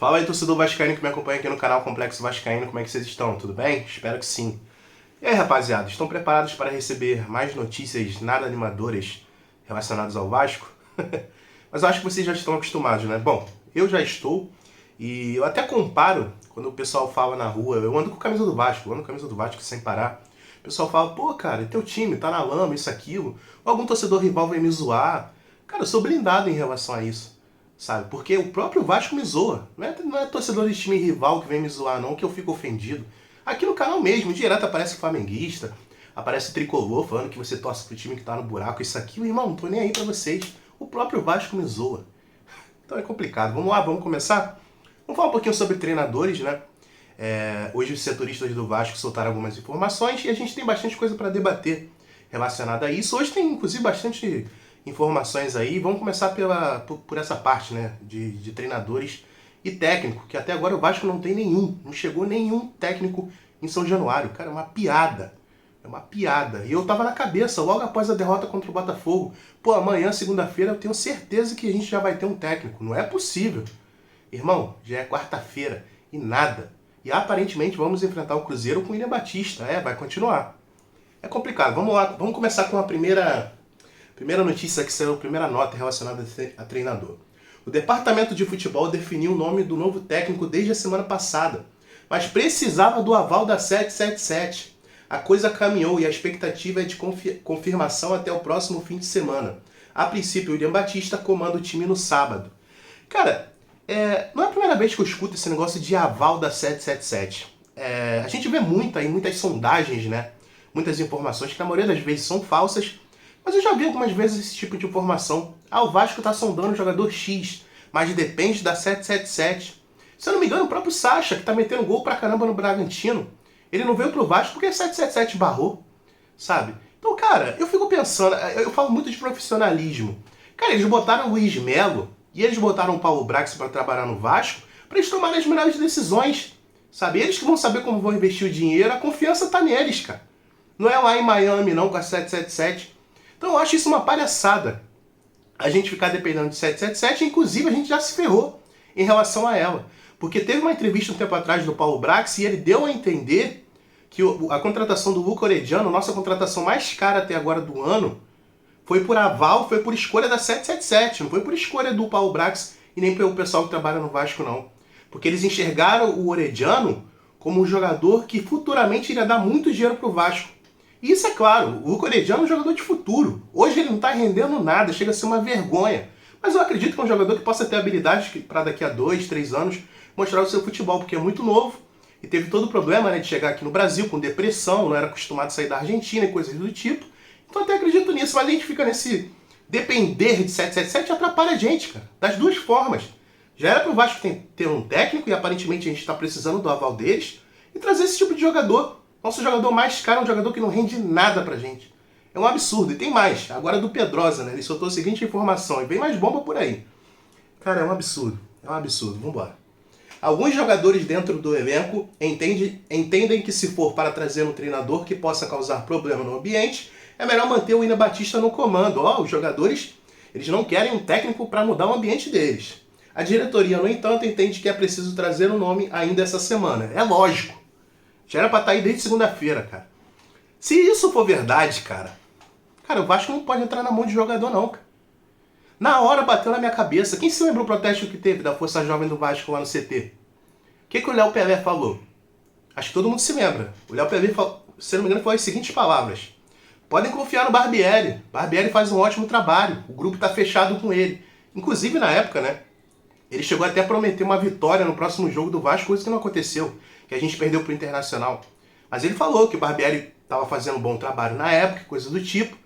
Fala aí, torcedor vascaíno que me acompanha aqui no canal Complexo Vascaíno, como é que vocês estão? Tudo bem? Espero que sim. E aí, rapaziada, estão preparados para receber mais notícias nada animadoras relacionadas ao Vasco? Mas eu acho que vocês já estão acostumados, né? Bom, eu já estou e eu até comparo quando o pessoal fala na rua, eu ando com a camisa do Vasco, eu ando com a camisa do Vasco sem parar. O pessoal fala, pô, cara, teu time tá na lama, isso, aquilo. Ou algum torcedor rival vem me zoar. Cara, eu sou blindado em relação a isso. Sabe? Porque o próprio Vasco me zoa. Não é torcedor de time rival que vem me zoar, não, que eu fico ofendido. Aqui no canal mesmo, direto aparece flamenguista, aparece tricolor falando que você torce pro time que tá no buraco, isso aqui. Irmão, não tô nem aí pra vocês. O próprio Vasco me zoa. Então é complicado. Vamos lá, vamos começar? Vamos falar um pouquinho sobre treinadores, né? Hoje os setoristas do Vasco soltaram algumas informações e a gente tem bastante coisa para debater relacionada a isso. Hoje tem, inclusive, bastante informações aí. Vamos começar por essa parte, né, de treinadores e técnico, que até agora o Vasco não tem nenhum. Não chegou nenhum técnico em São Januário. Cara, é uma piada. É uma piada. E eu tava na cabeça, logo após a derrota contra o Botafogo. Pô, amanhã, segunda-feira, eu tenho certeza que a gente já vai ter um técnico. Não é possível. Irmão, já é quarta-feira e nada. E aparentemente vamos enfrentar o Cruzeiro com o William Batista. Vai continuar. É complicado. Vamos lá, vamos começar com a primeira notícia que saiu, a primeira nota relacionada a treinador. O departamento de futebol definiu o nome do novo técnico desde a semana passada, mas precisava do aval da 777. A coisa caminhou e a expectativa é de confirmação até o próximo fim de semana. A princípio, o William Batista comanda o time no sábado. Cara, não é a primeira vez que eu escuto esse negócio de aval da 777. A gente vê muitas sondagens, né? Muitas informações que na maioria das vezes são falsas, mas eu já vi algumas vezes esse tipo de informação. O Vasco está sondando o jogador X, mas depende da 777. Se eu não me engano, o próprio Sacha, que está metendo gol pra caramba no Bragantino, ele não veio pro Vasco porque a 777 barrou, sabe? Então, cara, eu fico pensando, eu falo muito de profissionalismo. Cara, eles botaram o Luiz Melo e eles botaram o Paulo Brax para trabalhar no Vasco para eles tomarem as melhores decisões, sabe? Eles que vão saber como vão investir o dinheiro, a confiança tá neles, cara. Não é lá em Miami, não, com a 777. Então eu acho isso uma palhaçada. A gente ficar dependendo de 777, inclusive a gente já se ferrou em relação a ela. Porque teve uma entrevista um tempo atrás do Paulo Brax e ele deu a entender que a contratação do Luca Orediano, nossa contratação mais cara até agora do ano, foi por aval, foi por escolha da 777, não foi por escolha do Paulo Brax e nem pelo pessoal que trabalha no Vasco, não. Porque eles enxergaram o Orediano como um jogador que futuramente iria dar muito dinheiro pro Vasco. E isso é claro, o Luca Orediano é um jogador de futuro. Hoje ele não está rendendo nada, chega a ser uma vergonha. Mas eu acredito que é um jogador que possa ter habilidade para daqui a 2, 3 anos mostrar o seu futebol, porque é muito novo e teve todo o problema, né, de chegar aqui no Brasil com depressão, não era acostumado a sair da Argentina e coisas do tipo. Então até acredito nisso, mas a gente fica nesse depender de 777 atrapalha a gente, cara, das duas formas. Já era para o Vasco ter um técnico e aparentemente a gente está precisando do aval deles e trazer esse tipo de jogador. Nosso jogador mais caro é um jogador que não rende nada pra gente. É um absurdo. E tem mais. Agora do Pedrosa, né? Ele soltou a seguinte informação. E vem mais bomba por aí. Cara, é um absurdo. É um absurdo. Vambora. Alguns jogadores dentro do elenco entendem que se for para trazer um treinador que possa causar problema no ambiente, é melhor manter o William Batista no comando. Os jogadores, eles não querem um técnico para mudar o ambiente deles. A diretoria, no entanto, entende que é preciso trazer um nome ainda essa semana. É lógico. Já era pra estar aí desde segunda-feira, cara. Se isso for verdade, cara, o Vasco não pode entrar na mão de jogador, não, cara. Na hora bateu na minha cabeça. Quem se lembra o protesto que teve da Força Jovem do Vasco lá no CT? O que o Léo Pelé falou? Acho que todo mundo se lembra. O Léo Pelé, se não me engano, falou as seguintes palavras. Podem confiar no Barbieri. Barbieri faz um ótimo trabalho. O grupo tá fechado com ele. Inclusive, na época, né? Ele chegou até a prometer uma vitória no próximo jogo do Vasco, coisa que não aconteceu, que a gente perdeu pro Internacional. Mas ele falou que o Barbieri estava fazendo um bom trabalho na época, coisa do tipo.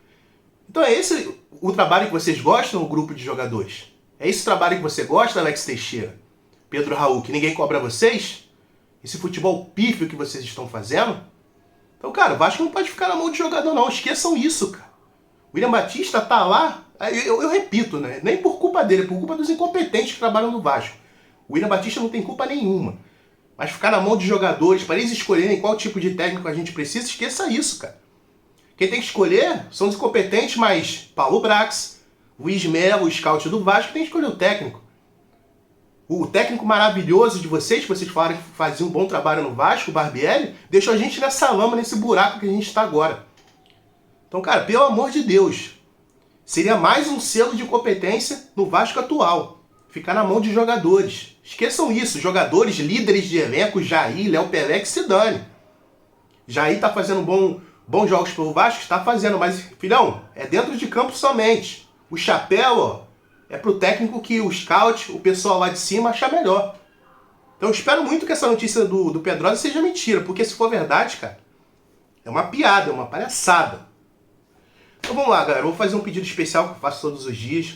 Então é esse o trabalho que vocês gostam, o grupo de jogadores? É esse o trabalho que você gosta, Alex Teixeira? Pedro Raul, que ninguém cobra vocês? Esse futebol pífio que vocês estão fazendo? Então, cara, o Vasco não pode ficar na mão de jogador, não. Esqueçam isso, cara. O William Batista tá lá. Eu repito, né? Nem por culpa dele, por culpa dos incompetentes que trabalham no Vasco. O William Batista não tem culpa nenhuma. Mas ficar na mão de jogadores, para eles escolherem qual tipo de técnico a gente precisa, esqueça isso, cara. Quem tem que escolher são os incompetentes, mas Paulo Brax, Luiz Melo, o scout do Vasco, tem que escolher o técnico. O técnico maravilhoso de vocês, que vocês falaram que fazia um bom trabalho no Vasco, o Barbieri, deixou a gente nessa lama, nesse buraco que a gente está agora. Então, cara, pelo amor de Deus, seria mais um selo de competência no Vasco atual. Ficar na mão de jogadores. Esqueçam isso, jogadores, líderes de elenco, Jair, Léo Pelé, que se dane. Jair tá fazendo bons jogos pelo Vasco, está fazendo, mas, filhão, é dentro de campo somente. O chapéu, ó, é pro técnico que o scout, o pessoal lá de cima, achar melhor. Então eu espero muito que essa notícia do Pedrosa seja mentira, porque se for verdade, cara, é uma piada, é uma palhaçada. Então vamos lá, galera, eu vou fazer um pedido especial que eu faço todos os dias.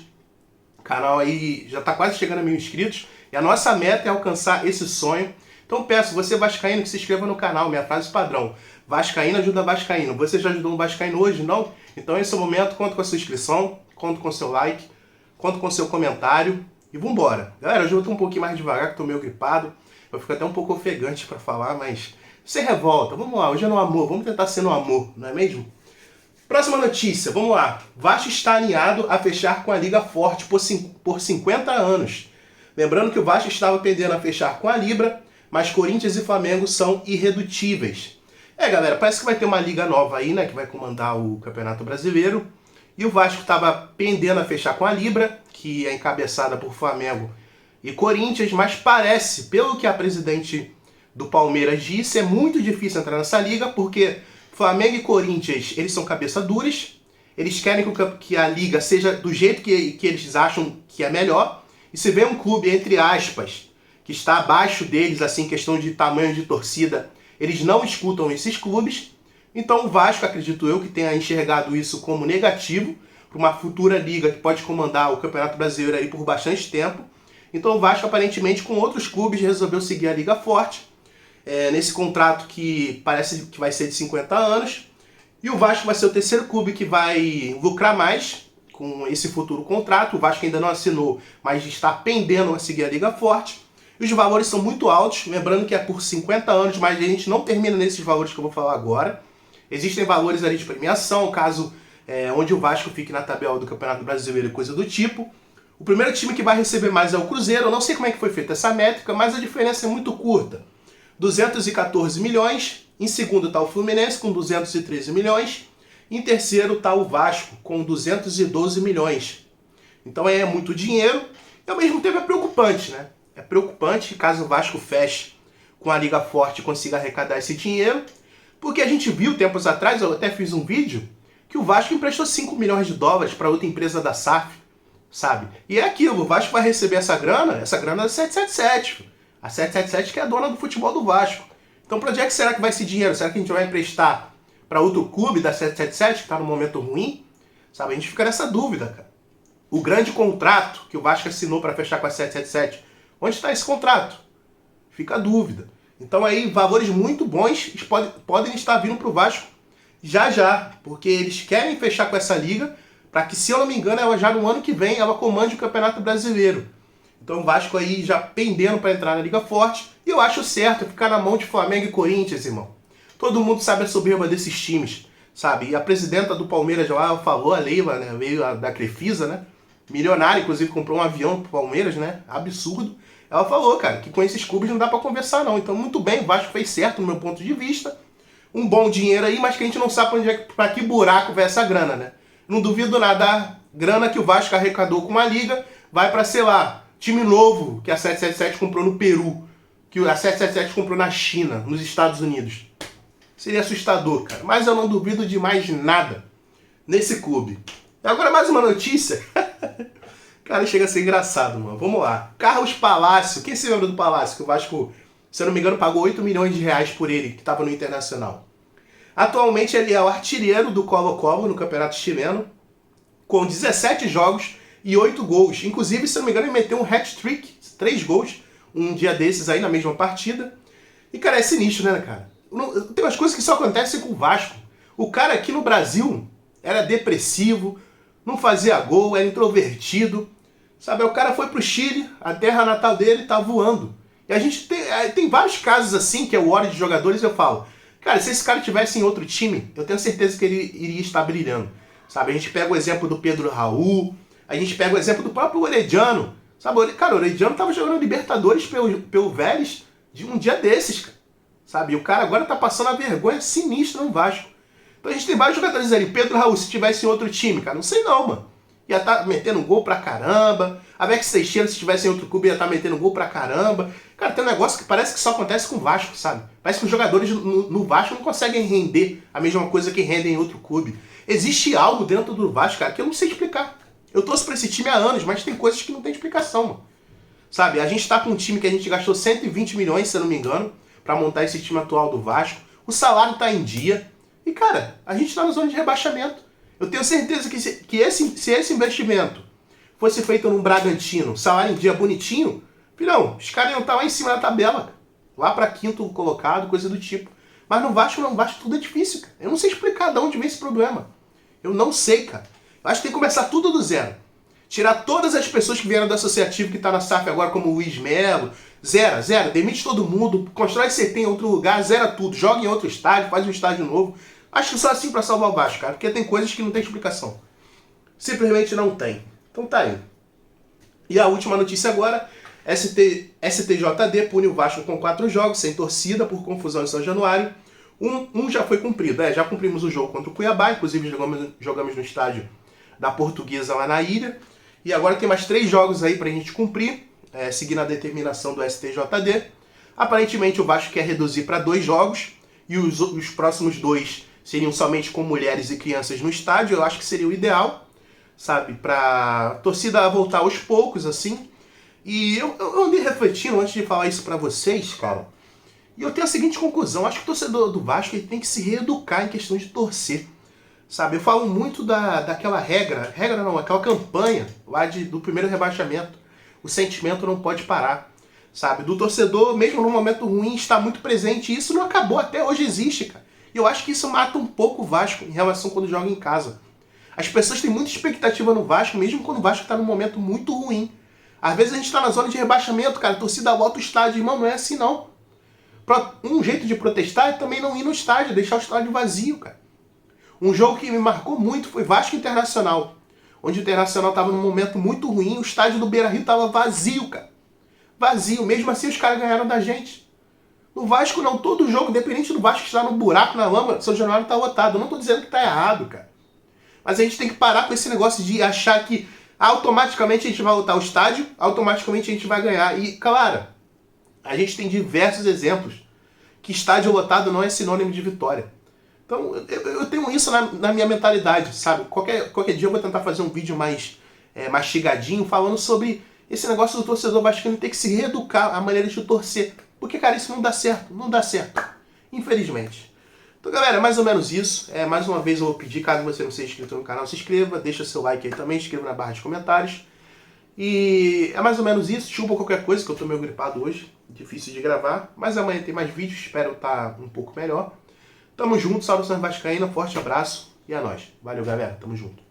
O canal aí já tá quase chegando a 1000 inscritos, e a nossa meta é alcançar esse sonho. Então peço, você vascaíno, que se inscreva no canal, minha frase padrão. Vascaíno ajuda vascaíno. Você já ajudou um vascaíno hoje, não? Então esse é o momento, conto com a sua inscrição, conto com o seu like, conto com o seu comentário e vambora. Galera, hoje eu tô um pouquinho mais devagar, que tô meio gripado. Eu fico até um pouco ofegante pra falar, mas sem revolta. Vamos lá, hoje é no amor, vamos tentar ser no amor, não é mesmo? Próxima notícia, vamos lá. Vasco está alinhado a fechar com a Liga Forte por 50 anos. Lembrando que o Vasco estava pendendo a fechar com a Libra, mas Corinthians e Flamengo são irredutíveis. Galera, parece que vai ter uma liga nova aí, né, que vai comandar o Campeonato Brasileiro. E o Vasco estava pendendo a fechar com a Libra, que é encabeçada por Flamengo e Corinthians, mas parece, pelo que a presidente do Palmeiras disse, é muito difícil entrar nessa liga, porque Flamengo e Corinthians, eles são cabeça duras, eles querem que a liga seja do jeito que eles acham que é melhor, e se vê um clube, entre aspas, que está abaixo deles, assim, em questão de tamanho de torcida, eles não escutam esses clubes. Então o Vasco, acredito eu, que tenha enxergado isso como negativo para uma futura liga que pode comandar o Campeonato Brasileiro aí por bastante tempo. Então o Vasco, aparentemente, com outros clubes, resolveu seguir a Liga Forte, nesse contrato que parece que vai ser de 50 anos. E o Vasco vai ser o terceiro clube que vai lucrar mais com esse futuro contrato. O Vasco ainda não assinou, mas está pendendo a seguir a Liga Forte. E os valores são muito altos, lembrando que é por 50 anos, mas a gente não termina nesses valores que eu vou falar agora. Existem valores ali de premiação, caso onde o Vasco fique na tabela do Campeonato Brasileiro e coisa do tipo. O primeiro time que vai receber mais é o Cruzeiro. Eu não sei como é que foi feita essa métrica, mas a diferença é muito curta. 214 milhões, em segundo está o Fluminense com 213 milhões, em terceiro está o Vasco com 212 milhões. Então é muito dinheiro e ao mesmo tempo é preocupante, né? É preocupante caso o Vasco feche com a Liga Forte e consiga arrecadar esse dinheiro, porque a gente viu tempos atrás, eu até fiz um vídeo, que o Vasco emprestou 5 milhões de dólares para outra empresa da SAF, sabe? E é aquilo, o Vasco vai receber essa grana da 777, a 777 que é a dona do futebol do Vasco. Então para onde é que será que vai esse dinheiro? Será que a gente vai emprestar para outro clube da 777 que está num momento ruim? Sabe, a gente fica nessa dúvida, cara. O grande contrato que o Vasco assinou para fechar com a 777, onde está esse contrato? Fica a dúvida. Então aí, valores muito bons podem estar vindo para o Vasco já, porque eles querem fechar com essa liga, para que, se eu não me engano, ela já no ano que vem, ela comande o Campeonato Brasileiro. Então o Vasco aí já pendendo para entrar na Liga Forte, e eu acho certo ficar na mão de Flamengo e Corinthians, irmão. Todo mundo sabe a soberba desses times, sabe? E a presidenta do Palmeiras lá falou, a Leila, né, veio da Crefisa, né? Milionária, inclusive comprou um avião pro Palmeiras, né? Absurdo. Ela falou, cara, que com esses clubes não dá pra conversar, não. Então, muito bem, o Vasco fez certo, no meu ponto de vista. Um bom dinheiro aí, mas que a gente não sabe pra que buraco vai essa grana, né? Não duvido nada, a grana que o Vasco arrecadou com uma liga vai pra, sei lá, time novo que a 777 comprou no Peru, que a 777 comprou na China, nos Estados Unidos. Seria assustador, cara. Mas eu não duvido de mais nada nesse clube. E agora mais uma notícia. Cara, chega a ser engraçado, mano. Vamos lá. Carlos Palácio. Quem se lembra do Palácio? Que o Vasco, se eu não me engano, pagou 8 milhões de reais por ele, que estava no Internacional. Atualmente ele é o artilheiro do Colo-Colo no Campeonato Chileno, com 17 jogos e 8 gols. Inclusive, se eu não me engano, ele meteu um hat-trick, 3 gols, um dia desses aí na mesma partida. E, cara, é sinistro, né, cara? Tem umas coisas que só acontecem com o Vasco. O cara aqui no Brasil era depressivo, não fazia gol, era introvertido. Sabe, o cara foi pro Chile, a terra natal dele tá voando. E a gente tem vários casos assim, que é o óleo de jogadores, eu falo, cara, se esse cara tivesse em outro time, eu tenho certeza que ele iria estar brilhando. Sabe, a gente pega o exemplo do Pedro Raul, a gente pega o exemplo do próprio Orediano, Sabe, cara, o Orediano tava jogando Libertadores pelo Vélez de um dia desses, cara. Sabe, e o cara agora tá passando a vergonha sinistra no Vasco. Então a gente tem vários jogadores ali. Pedro Raul, se tivesse em outro time, cara, não sei não, mano. Ia tá metendo gol pra caramba. Alex Teixeira, se tivesse em outro clube, ia tá metendo gol pra caramba. Cara, tem um negócio que parece que só acontece com o Vasco, sabe? Parece que os jogadores no Vasco não conseguem render a mesma coisa que rendem em outro clube. Existe algo dentro do Vasco, cara, que eu não sei explicar. Eu torço pra esse time há anos, mas tem coisas que não tem explicação, mano. Sabe, a gente tá com um time que a gente gastou 120 milhões, se eu não me engano, pra montar esse time atual do Vasco. O salário tá em dia. E, cara, a gente tá na zona de rebaixamento. Eu tenho certeza que se esse investimento fosse feito num Bragantino, salário em dia bonitinho, filhão, os caras iam estar lá em cima da tabela, cara. Lá pra quinto colocado, coisa do tipo. Mas no Vasco não, no Vasco tudo é difícil, cara. Eu não sei explicar de onde vem esse problema. Eu não sei, cara. Eu acho que tem que começar tudo do zero. Tirar todas as pessoas que vieram do associativo que tá na SAF agora, como o Luiz Melo. Zero. Demite todo mundo. Constrói CT em outro lugar. Zera tudo. Joga em outro estádio. Faz um estádio novo. Acho que só assim pra salvar o Vasco, cara. Porque tem coisas que não tem explicação. Simplesmente não tem. Então tá aí. E a última notícia agora. STJD pune o Vasco com 4 jogos, sem torcida, por confusão em São Januário. Um já foi cumprido. Já cumprimos o jogo contra o Cuiabá. Inclusive jogamos no estádio da Portuguesa lá na ilha. E agora tem mais 3 jogos aí pra gente cumprir, seguindo a determinação do STJD. Aparentemente o Vasco quer reduzir para 2 jogos, e os próximos 2 seriam somente com mulheres e crianças no estádio. Eu acho que seria o ideal, sabe, pra torcida voltar aos poucos, assim. E eu andei refletindo antes de falar isso pra vocês, cara, e eu tenho a seguinte conclusão: acho que o torcedor do Vasco ele tem que se reeducar em questão de torcer. Sabe, eu falo muito daquela aquela campanha lá do primeiro rebaixamento. O sentimento não pode parar, sabe? Do torcedor, mesmo no momento ruim, está muito presente. E isso não acabou, até hoje existe, cara. E eu acho que isso mata um pouco o Vasco em relação quando joga em casa. As pessoas têm muita expectativa no Vasco, mesmo quando o Vasco está num momento muito ruim. Às vezes a gente está na zona de rebaixamento, cara, a torcida lota o estádio. Irmão, não é assim não. Um jeito de protestar é também não ir no estádio, deixar o estádio vazio, cara. Um jogo que me marcou muito foi Vasco Internacional, onde o Internacional estava num momento muito ruim, o estádio do Beira-Rio estava vazio, cara. Vazio, mesmo assim os caras ganharam da gente. No Vasco não, todo jogo, independente do Vasco estar no buraco, na lama, São Januário está lotado. Eu não estou dizendo que está errado, cara. Mas a gente tem que parar com esse negócio de achar que automaticamente a gente vai lotar o estádio, automaticamente a gente vai ganhar. E, claro, a gente tem diversos exemplos que estádio lotado não é sinônimo de vitória. Então, eu tenho isso na minha mentalidade, sabe? Qualquer dia eu vou tentar fazer um vídeo mais mastigadinho, falando sobre esse negócio do torcedor vascaíno ter que se reeducar a maneira de torcer. Porque, cara, isso não dá certo. Infelizmente. Então, galera, é mais ou menos isso. Mais uma vez eu vou pedir, caso você não seja inscrito no canal, se inscreva, deixa seu like aí também, inscreva na barra de comentários. E é mais ou menos isso. Desculpa qualquer coisa, que eu tô meio gripado hoje. Difícil de gravar. Mas amanhã tem mais vídeos, espero estar um pouco melhor. Tamo junto, saudações vascaínas, forte abraço e é nóis. Valeu, galera, tamo junto.